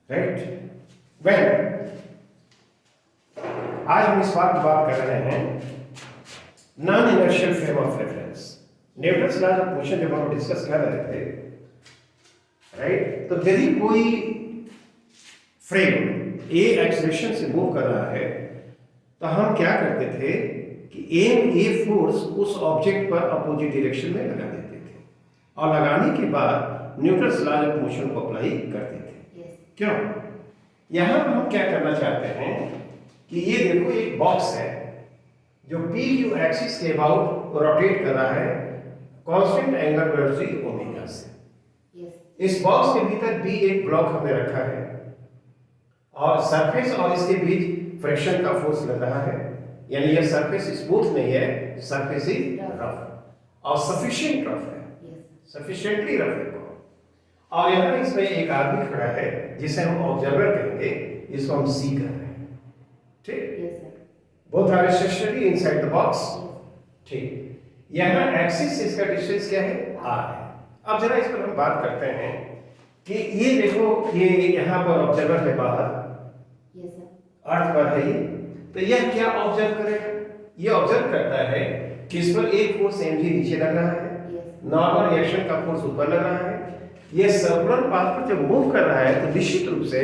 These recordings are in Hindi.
राइट। वेल, आज हम इस बात कर रहे हैं non inertial frame of reference. Newton's law of motion जब हम डिस्कस कर रहे थे, राइट, तो यदि कोई फ्रेम ए एक्सेलरेशन से मूव कर रहा है तो हम क्या करते थे कि ए फोर्स उस ऑब्जेक्ट पर अपोजिट डायरेक्शन में लगा देते थे और लगाने के बाद न्यूटन्स लॉ ऑफ मोशन को अप्लाई करते थे। क्यों? यहां पर हम क्या करना चाहते हैं कि ये देखो एक बॉक्स है जो पी क्यू एक्सिस के अबाउट रोटेट कर रहा है कांस्टेंट एंगुलर वेलोसिटी ओमेगा से। इस बॉक्स के भीतर भी एक ब्लॉक हमने रखा है और सरफेस और इसके बीच फ्रिक्शन का फोर्स लग रहा है, यानी ये सरफेस स्मूथ नहीं है, सरफेस इज रफ और सफिशिएंट रफ है, सफिशिएंटली रफ है। और यहाँ इसमें एक आदमी खड़ा है जिसे हम ऑब्जर्वर कहेंगे, इसको हम सी कर रहे हैं। ठीक, both are stationary inside the box. ठीक, यहाँ एक्सिस से इसका डिस्टेंस क्या है, आर है। अब जरा इस पर हम बात करते हैं कि ये देखो, ये यहाँ पर ऑब्जर्वर है बाहर, अर्थ पर है ये, तो यह क्या ऑब्जर्व करेगा? ये ऑब्जर्व करता है कि इस पर एक फोर्स mg नीचे लग रहा है, नॉर्मल रिएक्शन का फोर्स ऊपर लग रहा है। ये सर्कुलर पाथ पर जब मूव कर रहा है तो निश्चित रूप से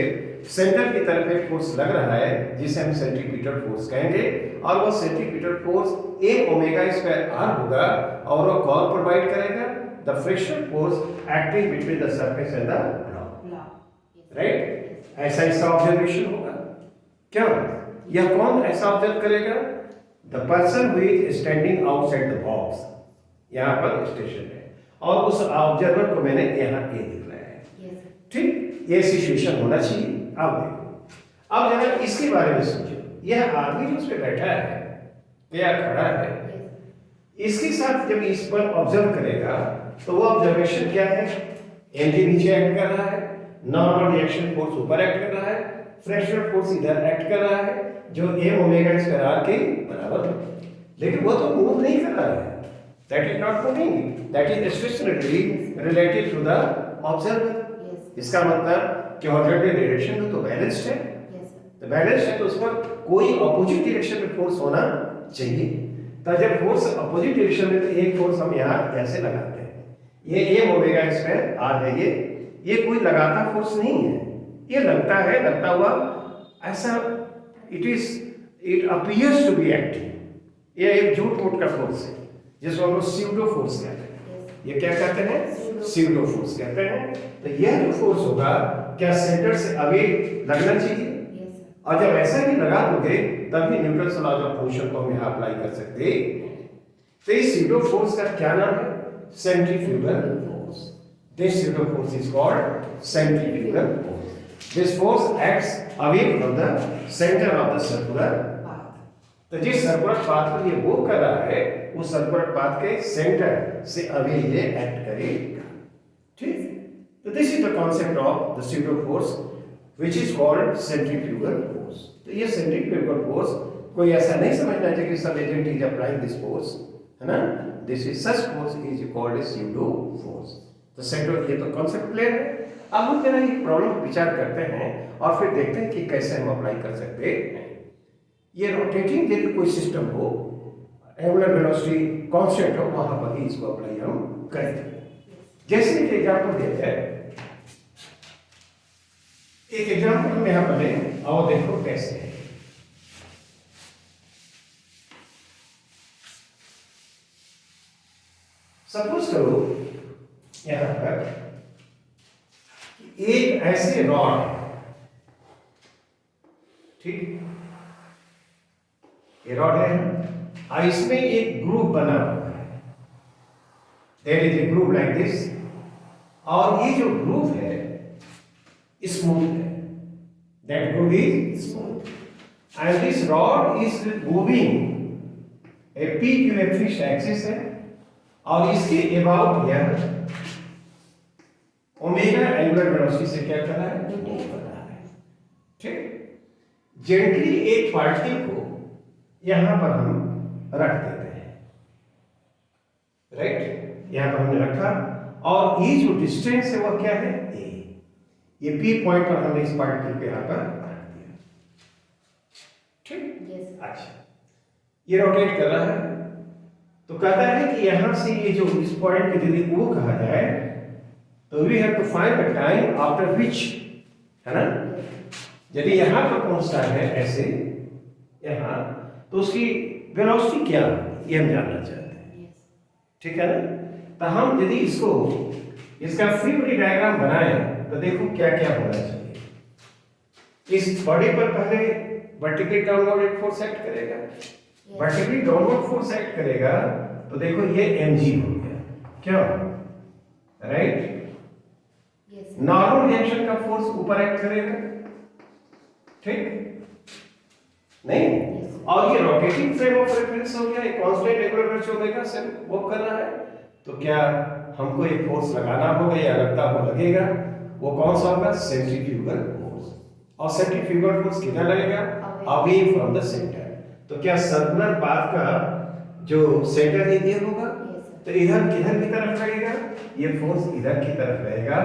सेंटर की तरफ एक फोर्स लग रहा है जिसे हम सेंट्रीपिटल फोर्स कहेंगे, और वो centripetal force a omega square r होगा और वो कौन प्रोवाइड करेगा? The friction force acting between the surface and the block. Right, ऐसा इसका ऑब्जर्वेशन होगा। क्या यह कौन ऐसा ऑब्जर्व करेगा? The person who is standing outside the box, यहाँ पर स्टेशन है और उस ऑब्जर्वर को मैंने यहाँ ए दिखलाया है। ठीक, ये सिचुएशन होना चाहिए। अब देखो, अब जरा इसके बारे में सोचो, यह आदमी जो उस पर बैठा है या खड़ा है, इसके साथ जब इस पर ऑब्जर्व करेगा तो वो ऑब्जर्वेशन क्या है? mg नीचे एक्ट कर रहा है, नॉर्मल रिएक्शन फोर्स ऊपर एक्ट कर रहा है, फ्रिक्शनल फोर्स इधर एक्ट कर रहा है जो a ओमेगा स्क्वायर r के बराबर है, लेकिन वो तो मूव नहीं कर रहा है। That is not moving, that is stationary related to the observer। इसका मतलब कि ऑब्जर्वर डायरेक्शन तो बैलेंस्ड है, तो बैलेंस्ड है तो उस पर कोई अपोजिट डायरेक्शन में फोर्स होना चाहिए। तो जब फोर्स अपोजिट डायरेक्शन में, तो एक फोर्स हम यहाँ ऐसे लगाते हैं, ये a ओमेगा स्क्वायर r है, ये कोई लगाता फोर्स नहीं है, ये लगता है, लगता हुआ ऐसा, it appears to be acting, ये एक झूठ मूठ का फोर्स है जिसको हम लोग स्यूडो फोर्स कहते हैं। ये क्या कहते हैं? स्यूडो फोर्स कहते हैं। तो यह जो फोर्स होगा क्या सेंटर से अवे लगना चाहिए, और जब ऐसा ही लगा दोगे तभी न्यूटन्स लॉ ऑफ मोशन को हम यहाँ अप्लाई कर सकते हैं। तो इस स्यूडो फोर्स का क्या नाम है? Centrifugal force. This pseudo force is called centrifugal force. This force acts away from the centre of the circular path. तो जिस सर्कुलर पाथ पर ये मूव कर रहा है उस सर्कुलर पाथ के सेंटर से अवे ये एक्ट करेगा। ठीक, तो this is the concept of the pseudo force which is called centrifugal force. तो ये सेंट्रीफ्यूगल फोर्स कोई ऐसा नहीं समझना चाहिए कि सब agent is applying this force, है ना? This is such force is called pseudo force. तो सेंट्रो, ये तो कॉन्सेप्ट क्लियर है। अब हम जरा एक प्रॉब्लम पर विचार करते हैं और फिर देखते हैं कि कैसे हम अप्लाई कर सकते हैं। ये रोटेटिंग यदि कोई सिस्टम हो, एंगुलर वेलोसिटी कांस्टेंट हो, वहां पर ही इसको अप्लाई हम करेंगे। जैसे एक एग्जांपल देते हैं, एक एग्जांपल हम यहां पर लें और देखो कैसे है। सपोज करो यहां पर एक ऐसे रॉड है, ठीक, ये रॉड है और इसमें एक ग्रुप बना हुआ है, there is a group like this, और ये जो ग्रुप है स्मूथ है, that group is smooth, and this rod is moving a P Q axis axis है, और इसके अबाउट यह ओमेगा एंगुलर वेलोसिटी से क्या कर रहा है? मूव कर रहा है। ठीक, जेंटली एक पार्टिकल को यहां पर हम रख देते हैं, राइट, यहां पर हमने रखा, और ये जो डिस्टेंस है वो क्या है? ए। ये P पॉइंट पर हमने इस पार्टिकल को यहाँ पर रख दिया। ठीक, yes, अच्छा, ये रोटेट कर रहा है तो कहता है कि यहां से ये जो इस पॉइंट की यदि O कहा जाए तो we have to find the time after which, है ना, यदि यहां पर पहुंचता है ऐसे यहां तो उसकी वेलोसिटी क्या है ये हम जानना चाहते हैं। yes, ठीक है ना, तो हम यदि इसको इसका फ्री बॉडी डायग्राम बनाए तो देखो क्या क्या होना चाहिए। इस बॉडी पर पहले वर्टिकली डाउनवर्ड एक फोर्स एक्ट करेगा, वर्टिकली डाउनवर्ड फोर्स एक्ट करेगा तो देखो ये mg हो गया, क्या, राइट। yes, नॉर्मल रिएक्शन का फोर्स ऊपर एक्ट करेगा, ठीक नहीं, yes, और ये रोटेटिंग फ्रेम ऑफ रेफरेंस हो गया, एक कांस्टेंट रेगुलर ओमेगा से वर्क कर रहा है तो क्या हमको एक फोर्स लगाना होगा या लगता हो लगेगा, वो कौन सा होगा, सेंट्रीफ्यूगल फोर्स। और सेंट्रीफ्यूगल फोर्स कितना लगेगा, अवे फ्रॉम द सेंटर। तो क्या सर्कुलर पाथ का जो सेंटर एरिया होगा yes, तो इधर किधर की तरफ लगेगा, ये फोर्स इधर की तरफ रहेगा।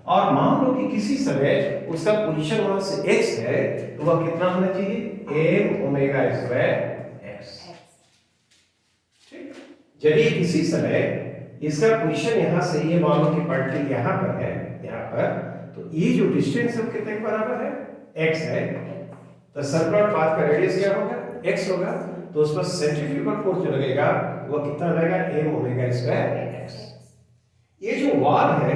और मान लो कि किसी समय उसका पोजीशन वहां से x है तो वह कितना होना चाहिए, m ओमेगा स्क्वायर x। ठीक, यदि किसी समय इसका पोजीशन यहां से ये मान लो कि पार्टिकल यहां पर है, यहां पर, तो ये जो डिस्टेंस है कितने के बराबर है, x है, तो सर्कुलर पाथ का रेडियस क्या होगा, x होगा, तो उस पर सेंट्रीफ्यूगल फोर्स जो लगेगा वो कितना लगेगा, m ओमेगा स्क्वायर x। ये जो वॉल है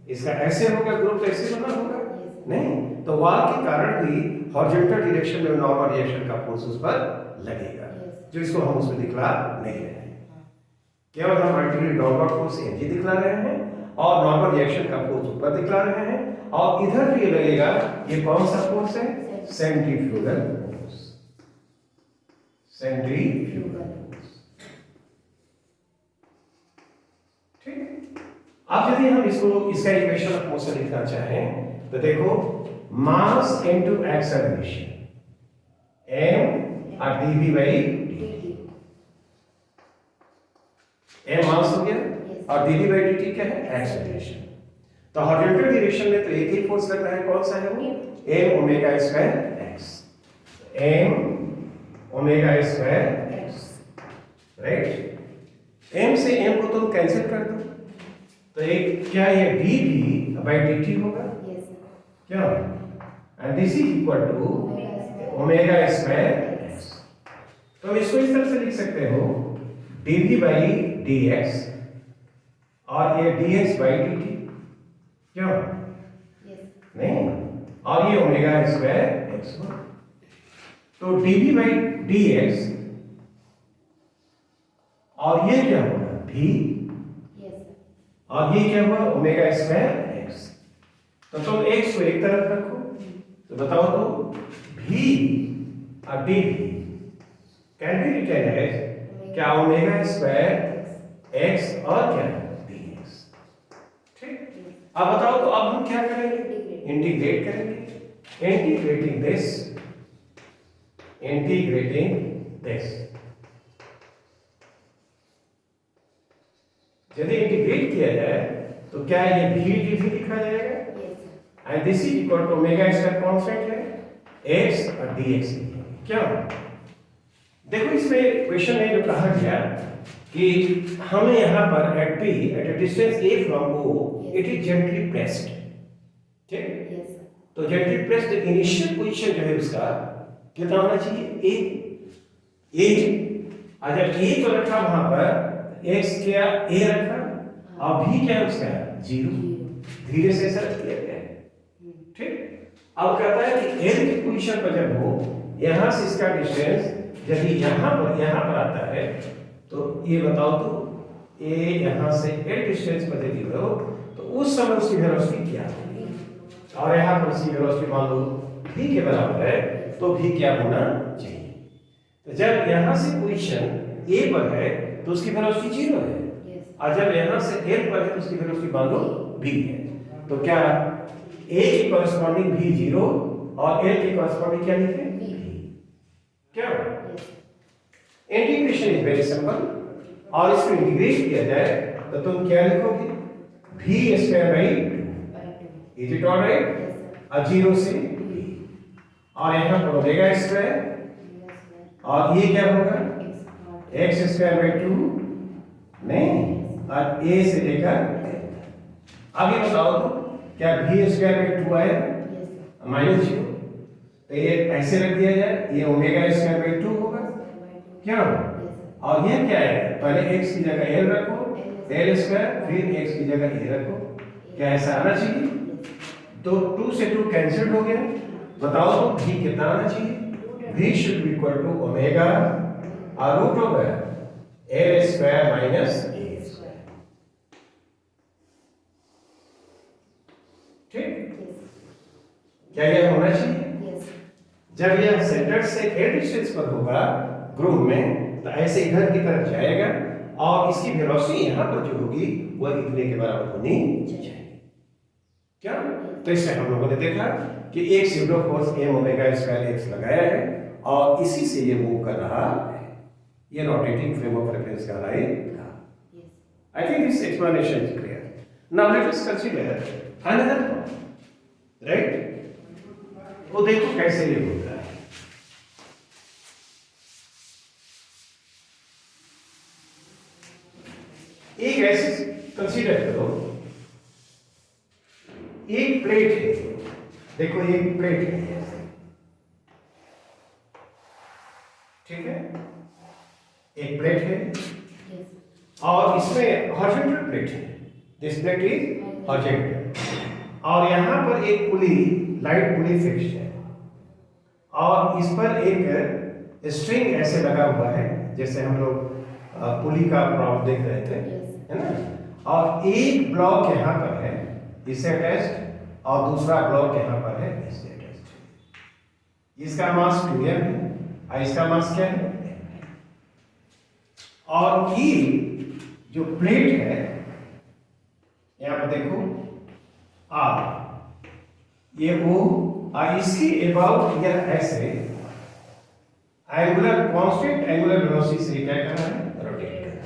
इसका ऐसे होगा, ग्रुप तो ऐसे बना होगा, नहीं, तो वॉल के कारण भी हॉरिजॉन्टल डायरेक्शन में नॉर्मल रिएक्शन का फोर्स उस पर लगेगा, जो इसको हम उसमें दिखला नहीं रहे हैं, केवल हम वर्टिकली डाउनवर्ड फोर्स mg दिखला रहे हैं और नॉर्मल रिएक्शन का फोर्स ऊपर दिखला रहे हैं। और इधर भी लगेगा, ये कौन सा फोर्स है, सेंट्रीफ्यूगल फोर्स, सेंट्रीफ्यूगल फोर्स। ठीक, अब यदि हम इसको इसका इक्वेशन ऑफ मोशन लिखना चाहें तो देखो, मास इनटू एक्सेलरेशन, m और dv by dt, m मास हो गया और dv by dt क्या है, एक्सेलरेशन। तो हॉरिजॉन्टल डायरेक्शन में तो एक ही फोर्स लग रहा है, कौन सा है वो, m omega square x, m omega square x, right. m से m को तुम कैंसिल कर दो तो एक क्या, ये dv by dt होगा, yes, क्या, and this is equal to omega square x। तो हम इसको इस तरह से लिख सकते हो, dv by dx और ये dx by dt, क्यों, yes, नहीं, और ये ओमेगा स्क्वायर x हो, तो dv by dx और ये क्या होगा, v, yes, और ये क्या हुआ, ओमेगा स्क्वायर x। तो तुम x को एक तरफ रखो तो बताओ तो v और dv can be written as क्या, ओमेगा स्क्वायर x और क्या, dx। ठीक, अब बताओ तो अब हम क्या करेंगे, इंटीग्रेट करेंगे, इंटीग्रेटिंग दिस, यदि इंटीग्रेट किया जाए तो क्या ये v dv लिखा जाएगा, yes, and this is equal to omega square constant है x और dx, क्या। देखो इसमें क्वेश्चन में जो कहा गया कि हमें यहाँ पर at p at a distance a from o it is gently pressed, ठीक, yes, तो जेंटली प्रेस्ड इनिशियल पोजीशन जो है उसका कितना होना चाहिए, a, अगर a तो रखा वहां पर, x क्या a रखा और v क्या है उसका 0, धीरे से ऐसा किया गया है, ठीक। अब कहता है कि l की पोजीशन पर जब हो, यहां से इसका डिस्टेंस यदि यहां पर आता है तो ये बताओ तो a यहां से l डिस्टेंस पर यदि हो तो उस समय उसकी वेलोसिटी क्या होगी, और यहां पर उसकी वेलोसिटी मान लो v के बराबर है तो v क्या होना चाहिए। तो जब यहां से पोजीशन a पर है तो उसकी वेलोसिटी 0 है, yes, और जब यहां से l पर है तो उसकी वेलोसिटी मान लो v है, तो क्या a की कॉरेस्पॉन्डिंग v 0 और l की कॉरेस्पॉन्डिंग क्या लिखें, v, क्या। yes, integration is very simple, और इसको इंटीग्रेट किया जाए तो तुम क्या लिखोगे, v square by 2, is it all right? Yes, sir. अब 0 से b और यहाँ पर ओमेगा स्क्वायर Yes, sir. और ये क्या होगा X part. X square by 2 नहीं और a से लेकर अब ये बताओ तो क्या b स्क्वायर बाई 2 आएगा Yes, sir. माइनस 0 तो ये ऐसे रख दिया जाए ये ओमेगा स्क्वायर बाई 2 होगा क्या Yes, sir. और ये क्या है पहले x की जगह l रखो l स्क्वायर फिर x की जगह a रखो क्या ऐसा आना चाहिए तो 2 से 2 कैंसिल हो गया बताओ तो v कितना आना चाहिए v should be equal to omega और root over l square minus a square ठीक Yes. क्या यह होना चाहिए Yes. जब यह सेंटर से a डिस्टेंस पर होगा ग्रुप में तो ऐसे इधर की तरफ जाएगा और इसकी वेलोसिटी यहाँ पर जो होगी वह इतने के बराबर होनी चाहिए क्या तो इसमें हम लोगों ने देखा कि एक pseudo force m omega square x लगाया है और इसी से ये मूव कर रहा है ये रोटेटिंग फ्रेम ऑफ रेफरेंस कहलाएगा Yes. I think this explanation is clear. Now let us consider another problem. Right? वो देखो कैसे ये होता है एक ऐसे कंसीडर करो एक प्लेट है देखो एक प्लेट है ठीक है एक प्लेट है Yes. और इसमें हॉरिजॉन्टल प्लेट है दिस प्लेट इज हॉरिजॉन्टल और यहाँ पर एक पुली लाइट पुली फिक्स्ड है और इस पर एक स्ट्रिंग ऐसे लगा हुआ है जैसे हम लोग पुली का प्रॉप देख रहे थे Yes. है ना और एक ब्लॉक यहाँ पर है इससे अटैच्ड और दूसरा ब्लॉक यहाँ पर है इससे अटैच्ड इसका मास 2m है और इसका मास क्या है और ये जो प्लेट है यहाँ पर देखो ये वो इसकी अबाउट यह ऐसे एंगुलर कांस्टेंट एंगुलर वेलोसिटी से क्या करना है रोटेट करना है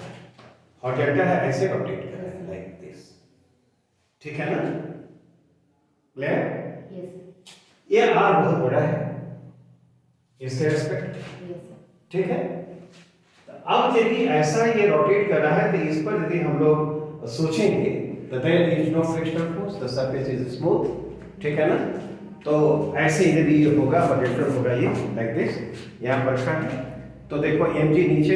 हॉरिजॉन्टल है ऐसे रोटेट करना है लाइक दिस ठीक है ना क्लियर Yes. ये r बहुत बड़ा है इसके रिस्पेक्ट Yes. ठीक है अब यदि ऐसा ये रोटेट कर रहा है तो इस पर यदि हम लोग सोचेंगे तो there is no frictional force the surface is smooth ठीक है ना तो ऐसे यदि ये होगा हॉरिजॉन्टल होगा ये लाइक दिस यहाँ पर रखा है तो देखो mg नीचे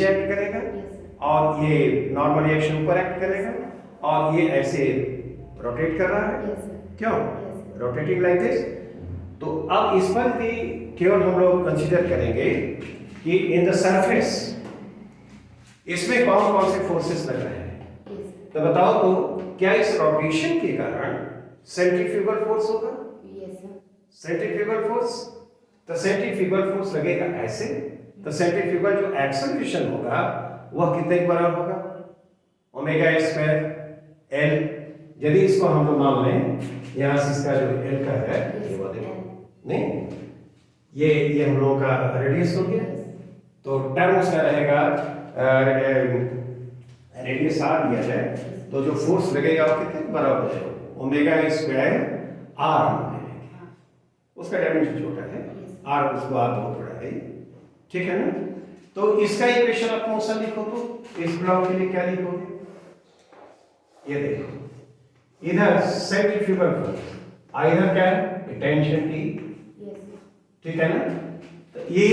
एक्ट करेगा Yes. और ये नॉर्मल रिएक्शन ऊपर एक्ट करेगा और ये ऐसे रोटेट कर रहा है Yes. क्यों Yes. रोटेटिंग लाइक दिस तो अब इस पर भी केवल हम लोग कंसीडर करेंगे कि इन द सरफेस इसमें कौन कौन से फोर्सेस लग रहे हैं Yes. तो बताओ तो क्या इस रोटेशन के कारण सेंट्रीफ्यूगल फोर्स होगा Yes, sir. सेंट्रीफ्यूगल फोर्स तो सेंट्रीफ्यूगल फोर्स लगेगा ऐसे तो सेंट्रीफ्यूगल जो एक्सेलरेशन होगा वह कितने के बराबर होगा ओमेगा स्क्वायर एल यदि इसको हम लोग मान लें यहाँ से इसका जो एल का है ये वो देखो नहीं ये हम लोगों का रेडियस हो गया तो टर्म उसका रहेगा रेडियस आर दिया जाए तो जो फोर्स लगेगा वो कितने बराबर है ओमेगा स्क्वायर आर उसका डायमेंशन छोटा है आर उसको आर बहुत बड़ा है ठीक है ना तो इसका इक्वेशन आप मोशन लिखो तो इस ब्लॉक के लिए क्या लिखोगे ये देखो इधर सेंट्रीफ्यूगल फोर्स इधर क्या है टेंशन टी Yes. ठीक है ना तो ये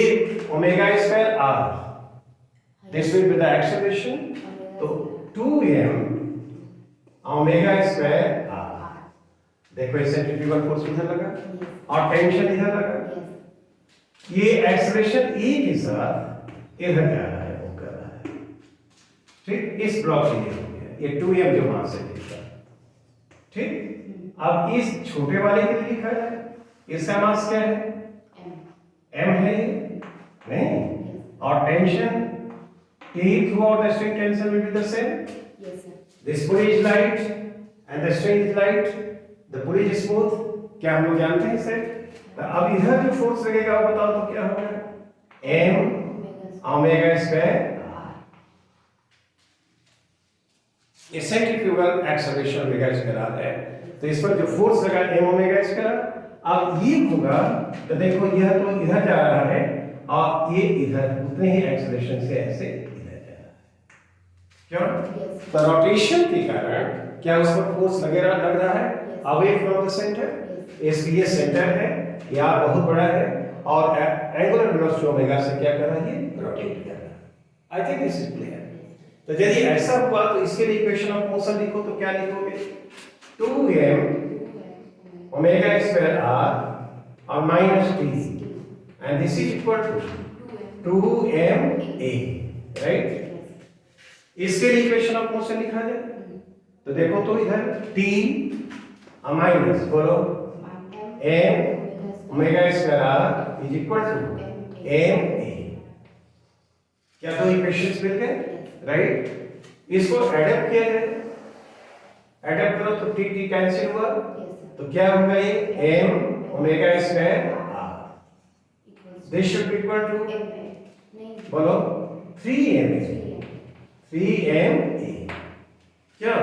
omega square r this will be the acceleration तो 2m ओमेगा स्क्वायर आर देखो ये सेंट्रीफ्यूगल फोर्स इधर लगा Yes. और टेंशन इधर लगा Yes. ये एक्सेलरेशन e के साथ इधर जा रहा है वो कर रहा है ठीक इस ब्लॉक के लिए हो गया ये 2m जो वहां से लिखा ठीक अब इस छोटे वाले के लिए लिखा है इसका मास क्या है M. m है ये? नहीं और tension T throughout the string tension will be the same. Yes, sir. This pulley is light and the string is light. The pulley is smooth. क्या हम लोग जानते हैं इसे? तो अब इधर जो फोर्स लगेगा वो बताओ तो क्या होगा? m ओमेगा स्क्वायर ये सेंट्रीफ्यूगल एक्सेलरेशन ओमेगा स्क्वायर है तो इस पर जो फोर्स लगा m ओमेगा स्क्वायर, अब ये होगा तो देखो यह तो इधर जा रहा है और ये इधर उतने ही एक्सेलरेशन से ऐसे इधर जा रहा है। क्यों? Yes. तो रोटेशन के कारण क्या उस पर फोर्स लग रहा है Yes. Away from the centre. Yes. इसलिए सेंटर है या बहुत बड़ा है और एंगुलर वेलोसिटी ओमेगा से क्या कर रहा है, रोटेट कर रहा है। I think this is clear. तो यदि ऐसा हुआ तो इसके लिए इक्वेशन ऑफ मोशन लिखो तो क्या लिखोगे, 2m omega square r और minus t and this is equal to 2ma, right? इसके लिए इक्वेशन ऑफ मोशन लिखा जाए तो देखो तो इधर t माइनस बोलो m omega square r is equal to ma। क्या दो इक्वेशंस मिल गए, राइट? इसको एडअप किया जाए, एडअप करो तो t t कैंसिल हुआ तो क्या होगा ये m omega square r, this should be equal to बोलो 3ma, 3ma। क्या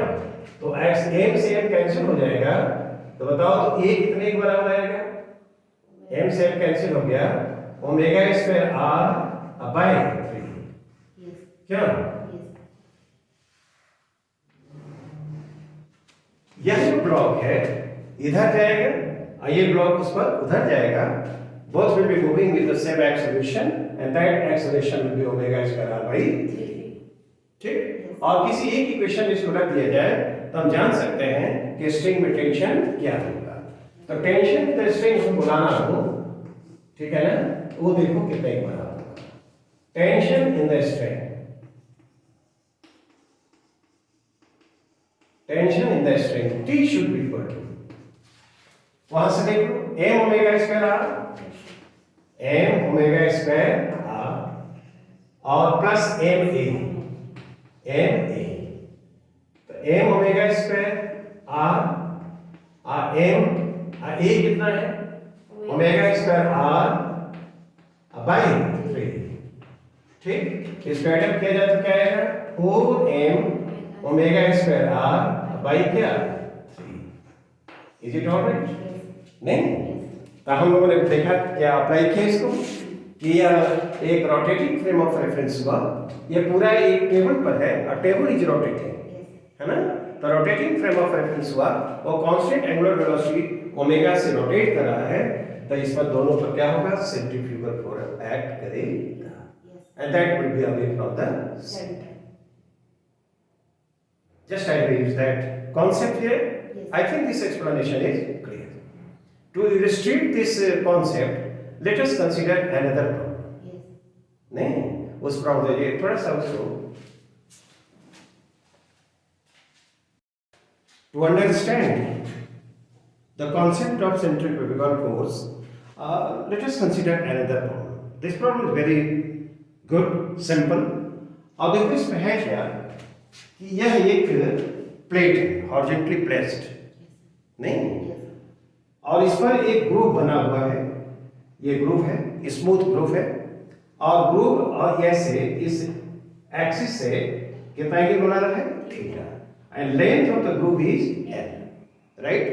तो x m से m कैंसिल हो जाएगा तो बताओ तो a कितने के बराबर आएगा, m से m कैंसिल हो गया, ओमेगा स्क्वायर r बाय 3। क्या यह जो ब्लॉक है इधर जाएगा और ये ब्लॉक उस पर उधर जाएगा, both will be moving with the same acceleration and that acceleration will be omega square r by 3। ठीक, और किसी एक इक्वेशन इसको रख दिया जाए तो हम जान सकते हैं कि स्ट्रिंग में टेंशन क्या होगा। तो टेंशन द स्ट्रिंग को बुलाना हो, ठीक है ना, वो देखो कितने के बराबर होगा, tension in the string, tension in the string T should be equal to, वहां से देखो m omega square r, m omega square r और प्लस ma, ma, तो m ओमेगा स्क्वायर r और m a कितना है ओमेगा स्क्वायर r बाय 3। ठीक, इसको ऐड किया जाए तो क्या आएगा 4m omega square r bye क्या 3। Is it alright? नहीं, तो हम लोगों ने देखा क्या अप्लाई किया इसको कि यह एक रोटेटिंग फ्रेम ऑफ रेफरेंस हुआ, यह पूरा एक टेबल पर है और टेबल इज रोटेटिंग, है ना। तो रोटेटिंग फ्रेम ऑफ रेफरेंस हुआ, वो कांस्टेंट एंगुलर वेलोसिटी ओमेगा से रोटेट कर रहा है, तो इस पर दोनों पर क्या होगा, सेंट्रीफ्यूगल फोर्स एक्ट करेगा and that will be away from the centre. Just I will use that concept here. Yes. I think this explanation is clear. To illustrate this concept, let us consider another problem. Yes. नहीं, उस problem ये थोड़ा सा उसको to understand the concept of centrifugal force, let us consider another problem. This problem is very good, simple. और देखो इसमें है क्या कि यह एक प्लेट है, हॉरिजॉन्टली प्लेस्ड, नहीं, और इस पर एक ग्रूव बना हुआ है, ये ग्रूव है, स्मूथ ग्रूव है, और ग्रूव और ऐसे इस एक्सिस से कितना एंगल बना रहा है, theta, and length of the groove is l, right.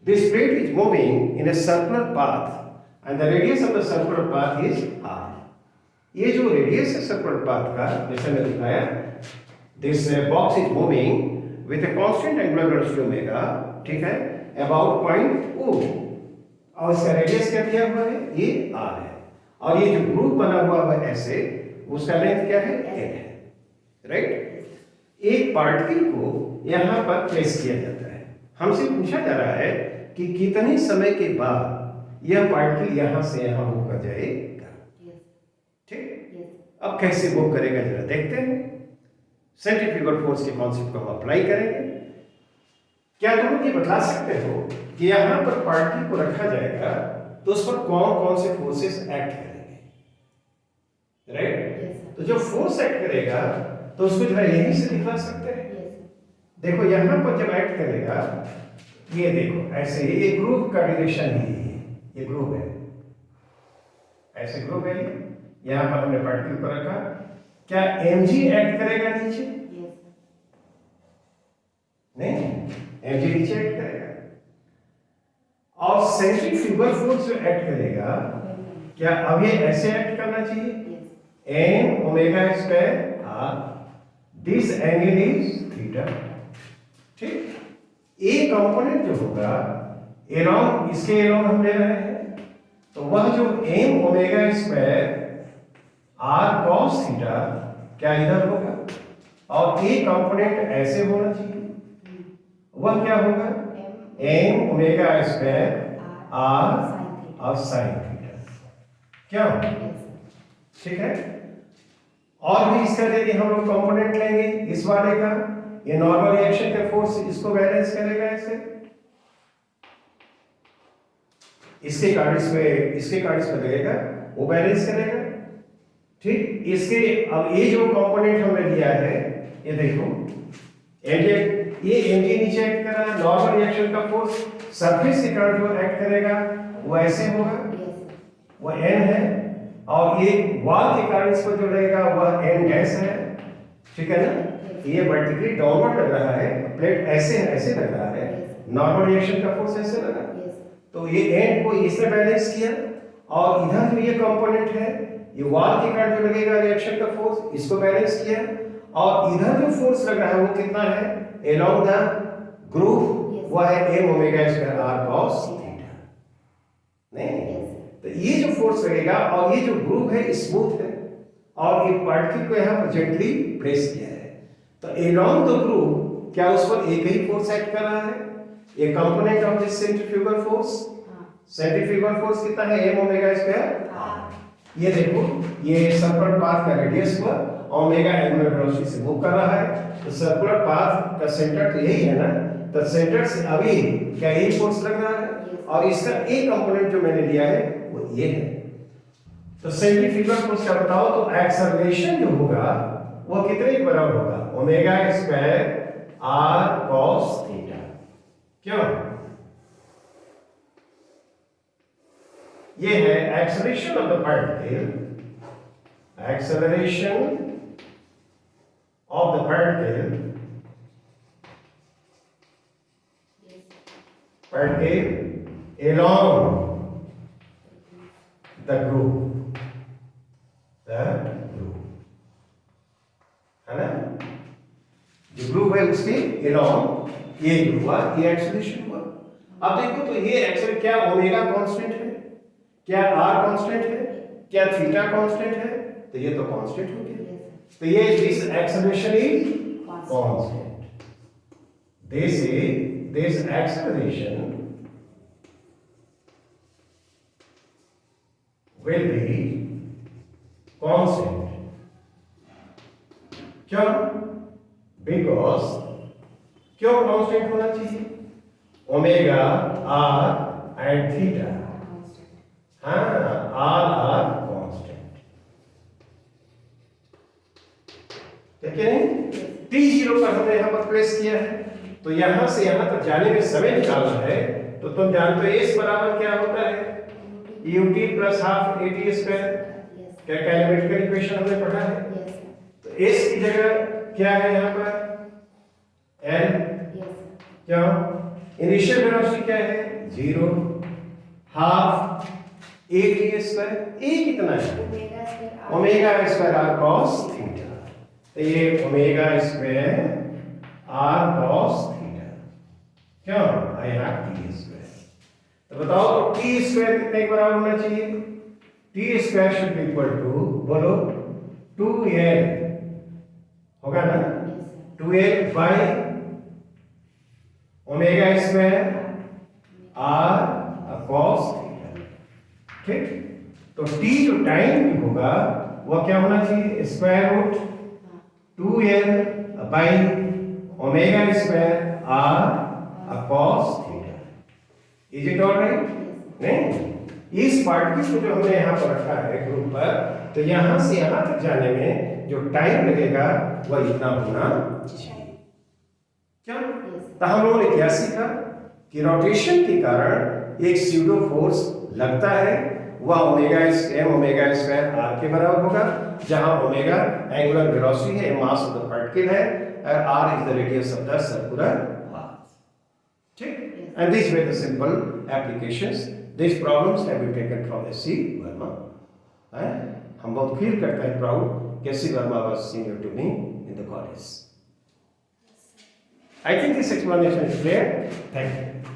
This plate is moving in a circular path and the radius of the circular path is r। ये जो रेडियस है सर्कुलर पाथ का, जैसे मैं दिखाया, this box is moving with a constant angular velocity omega, ठीक है, about point O, और इसका रेडियस क्या दिया हुआ है, ये r है, और ये जो ग्रूव बना हुआ है ऐसे, उसका लेंथ क्या है, l है, राइट। एक पार्टिकल को यहाँ पर प्लेस किया जाता है, हमसे पूछा जा रहा है कि कितने समय के बाद यह पार्टिकल यहाँ से यहाँ मूव कर जाएगा, ठीक। अब कैसे मूव करेगा जरा देखते हैं। सेंट्रीफ्यूगल फोर्स के कॉन्सेप्ट को हम अप्लाई करेंगे। क्या तुम ये बता सकते हो कि यहाँ पर पार्टिकल को रखा जाएगा तो उस पर कौन कौन से फोर्सेस एक्ट करेंगे, राइट? तो जो फोर्स एक्ट करेगा तो उसको जो है यहीं से दिखा सकते हैं। देखो यहाँ पर जब एक्ट करेगा, ये देखो ऐसे ये ग्रूव का डायरेक्शन ही है, ये ग्रूव है, ऐसे ग्रूव है, यहाँ पर हमने पार्टिकल को रखा, क्या mg एक्ट करेगा नीचे? नहीं, mg नीचे एक्ट करेगा, और सेंट्रीफ्यूगल फोर्स जो एक्ट करेगा, क्या अब ये ऐसे एक्ट करना चाहिए? M omega square r, this angle is theta. ठीक, ए कंपोनेंट जो होगा एलोंग, इसके एलोंग हम ले रहे हैं, तो वह जो M omega square r cos theta क्या इधर होगा, और ए कंपोनेंट ऐसे होना चाहिए, वह क्या होगा? एम ओमेगा स्क्वायर आर और साइन थीटा। क्या? ठीक है। और भी इसका यदि हम लोग कंपोनेंट लेंगे इस वाले का, ये नॉर्मल रिएक्शन का फोर्स इसको बैलेंस करेगा ऐसे, इसके कार्डिस पे लगेगा, वो बैलेंस करेगा। ठीक, इसके अब ये जो कंपोनेंट हमने लिया है, ये देखो एमजे, ये एमजे नीचे एक्ट कर रहा है, नॉर्मल रिएक्शन का फोर्स सरफेस के कारण जो एक्ट करेगा वो ऐसे होगा, वो एन है, और ये वॉल के कारण इस पर जो रहेगा वह एन डैश है। ठीक है ना, ये वर्टिकली डाउनवर्ड लग रहा है, प्लेट ऐसे लग रहा है, नॉर्मल रिएक्शन का फोर्स ऐसे लगा, तो ये एन को इससे बैलेंस किया, और इधर जो ये कंपोनेंट है, ये वॉल के कारण जो लगेगा रिएक्शन का फोर्स, इसको बैलेंस किया, और इधर जो फोर्स लग रहा है वो कितना है अलोंग द ग्रूव, वो है m omega square r cos theta. नहीं, तो ये जो फोर्स लगेगा, और ये जो ग्रूव है स्मूथ है, और ये पार्टिकल को यहाँ पर जेंटली प्रेस किया है, तो अलोंग द ग्रूव क्या उस पर एक ही फोर्स एक्ट कर रहा है, ये component of this centrifugal force. Centrifugal force कितना है? m omega square. ये देखो, ये सर्कुलर पाथ का रेडियस पर ओमेगा एंगुलर वेलोसिटी से मूव कर रहा है, तो सर्कुलर पाथ का सेंटर तो यही है ना, तो सेंटर से अभी क्या एक फोर्स लग रहा है, और इसका एक कंपोनेंट जो मैंने लिया है वो ये है। तो सेंट्रीफ्यूगल फोर्स का बताओ, तो एक्सेलरेशन जो होगा वो कितने के बराबर होगा? Omega square r cos theta. क्यों? ये है acceleration of the particle, acceleration of the particle along the groove, है ना, जो ग्रूव है उसके along ये जो हुआ, ये एक्सेलरेशन हुआ। अब देखो, तो ये एक्सेलरेशन क्या ओमेगा कांस्टेंट है, क्या आर कांस्टेंट है, क्या थीटा कांस्टेंट है, तो ये तो कांस्टेंट हो गया, तो ये this acceleration is constant, this acceleration will be constant। क्यों? because क्यों कांस्टेंट होना चाहिए? ओमेगा आर एंड थीटा, हाँ, आर कांस्टेंट, ठीक है। T0 पर हमने यहाँ पर प्लेस किया है, तो यहाँ से यहाँ तक जाने में समय निकालना है, तो तुम जानते हो S बराबर क्या होता है? ut plus half at square. क्या कैलकुलेटर इक्वेशन हमने पढ़ा है? तो S की जगह क्या है यहाँ पर? L। क्यों? इनिशियल वेलोसिटी क्या है? 0, हाफ at स्क्वायर, a कितना है? Omega square r cos theta, तो ये omega square r cos theta. क्यों? I have t square. तो बताओ, तो t स्क्वायर कितने के बराबर होना चाहिए? t square should be equal to, बोलो, 2l होगा ना, 2l by omega square r cos theta. ठीक, तो t जो टाइम भी होगा वह क्या होना चाहिए? Square root 2l by omega square r cos थीटा। Is it all right? नहीं, इस पार्टिकल को जो हमने यहाँ पर रखा है ग्रुप पर, तो यहाँ से यहाँ तक जाने में जो टाइम लगेगा वह इतना होना चाहिए। क्या? तो हम लोगों ने क्या सीखा कि रोटेशन के कारण एक स्यूडो फोर्स लगता है, वह ओमेगा स्क्वायर आर के बराबर होगा, जहां ओमेगा एंगुलर वेलोसिटी है, मास ऑफ द पार्टिकल है, और R is the radius of the circular path. ठीक, and this way the simple applications. These problems have been taken from S.C. Verma. हम बहुत फील करते हैं प्राउड कि S.C. Verma was senior to me in the college. I think this explanation is clear. Thank you.